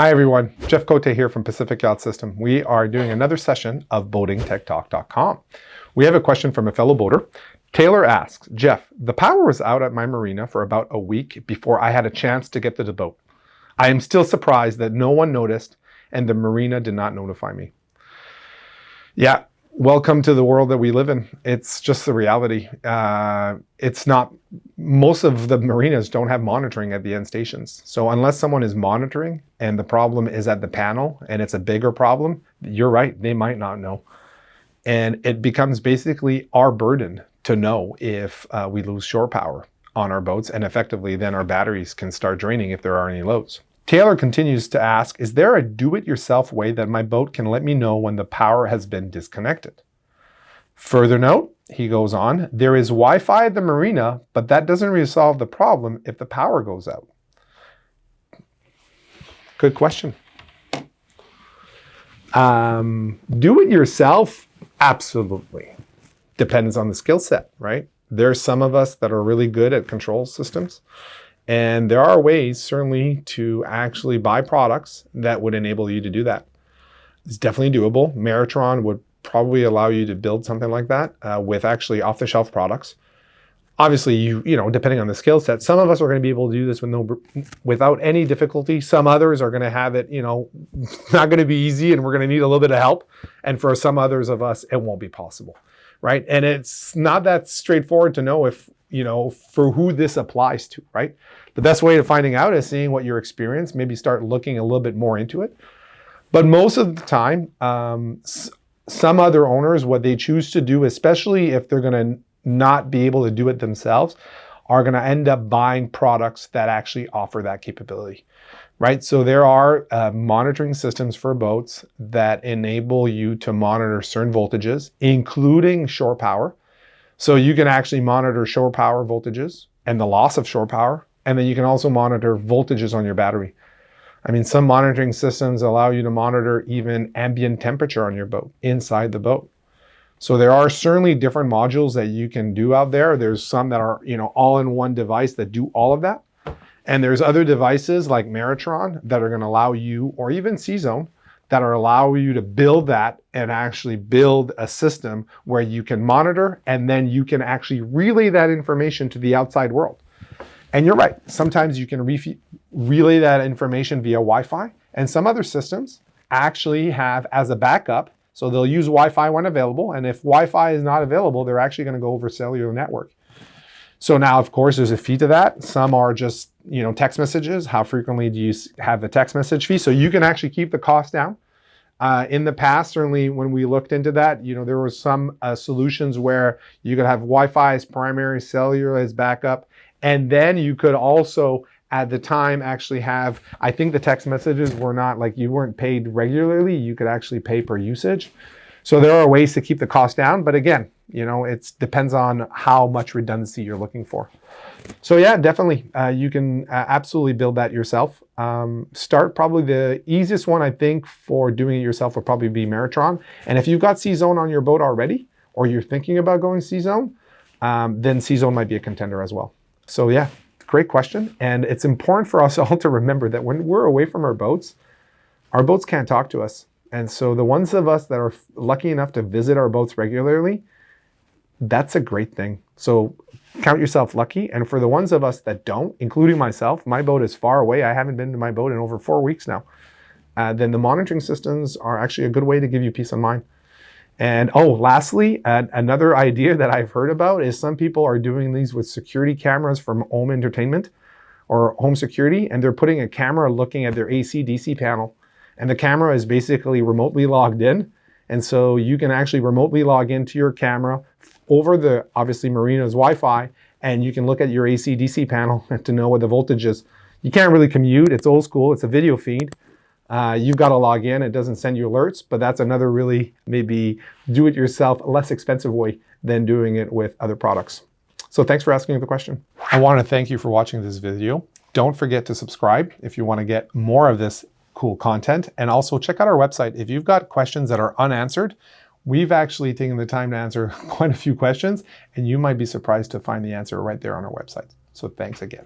Hi everyone, Jeff Cote here from Pacific Yacht System. We are doing another session of boatingtechtalk.com. We have a question from a fellow boater. Taylor asks, Jeff, the power was out at my marina for about a week before I had a chance to get to the boat. I am still surprised that no one noticed and the marina did not notify me. Yeah, welcome to the world that we live in. It's just the reality. Most of the marinas don't have monitoring at the end stations. So unless someone is monitoring and the problem is at the panel and it's a bigger problem, you're right, they might not know. And it becomes basically our burden to know if we lose shore power on our boats, and effectively then our batteries can start draining if there are any loads. Taylor continues to ask, is there a do-it-yourself way that my boat can let me know when the power has been disconnected? Further note, he goes on, there is Wi-Fi at the marina, but that doesn't resolve the problem if the power goes out. Good question. Do-it-yourself, absolutely. Depends on the skill set, right? There's some of us that are really good at control systems. And there are ways, certainly, to actually buy products that would enable you to do that. It's definitely doable. Maritron would probably allow you to build something like that with actually off-the-shelf products. Obviously, you know, depending on the skill set, some of us are going to be able to do this without any difficulty. Some others are going to have it, not going to be easy, and we're going to need a little bit of help. And for some others of us, it won't be possible, right? And it's not that straightforward to know if, for who this applies to, right? The best way of finding out is seeing what your experience, maybe start looking a little bit more into it. But most of the time, some other owners, what they choose to do, especially if they're going to not be able to do it themselves, are going to end up buying products that actually offer that capability, right? So there are monitoring systems for boats that enable you to monitor certain voltages, including shore power. So you can actually monitor shore power voltages and the loss of shore power. And then you can also monitor voltages on your battery. I mean, some monitoring systems allow you to monitor even ambient temperature on your boat, inside the boat. So there are certainly different modules that you can do out there. There's some that are, all in one device that do all of that. And there's other devices like Maritron that are going to allow you, or even C-Zone, that are allow you to build that and actually build a system where you can monitor and then you can actually relay that information to the outside world. And you're right, sometimes you can relay that information via Wi-Fi, and some other systems actually have as a backup, so they'll use Wi-Fi when available, and if Wi-Fi is not available, they're actually going to go over cellular network. So now, of course, there's a fee to that. Some are just, text messages. How frequently do you have the text message fee? So you can actually keep the cost down. In the past, certainly when we looked into that, there were some solutions where you could have Wi-Fi as primary, cellular as backup, and then you could also, at the time, actually have, I think the text messages were not like you weren't paid regularly. You could actually pay per usage. So there are ways to keep the cost down. But again, it depends on how much redundancy you're looking for. So yeah, definitely, you can absolutely build that yourself. Start probably the easiest one, I think, for doing it yourself would probably be Maritron. And if you've got C-Zone on your boat already, or you're thinking about going C-Zone, then C-Zone might be a contender as well. So yeah, great question. And it's important for us all to remember that when we're away from our boats can't talk to us. And so the ones of us that are lucky enough to visit our boats regularly, that's a great thing. So count yourself lucky. And for the ones of us that don't, including myself, my boat is far away. I haven't been to my boat in over 4 weeks now. Then the monitoring systems are actually a good way to give you peace of mind. And lastly, another idea that I've heard about is some people are doing these with security cameras from home entertainment or home security, and they're putting a camera looking at their AC/DC panel. And the camera is basically remotely logged in. And so you can actually remotely log into your camera over the, obviously, marina's Wi-Fi, and you can look at your AC/DC panel to know what the voltage is. You can't really commute. It's old school. It's a video feed. You've got to log in. It doesn't send you alerts, but that's another really maybe do-it-yourself, less expensive way than doing it with other products. So thanks for asking the question. I want to thank you for watching this video. Don't forget to subscribe if you want to get more of this cool content. And also check out our website. If you've got questions that are unanswered, we've actually taken the time to answer quite a few questions, and you might be surprised to find the answer right there on our website. So thanks again.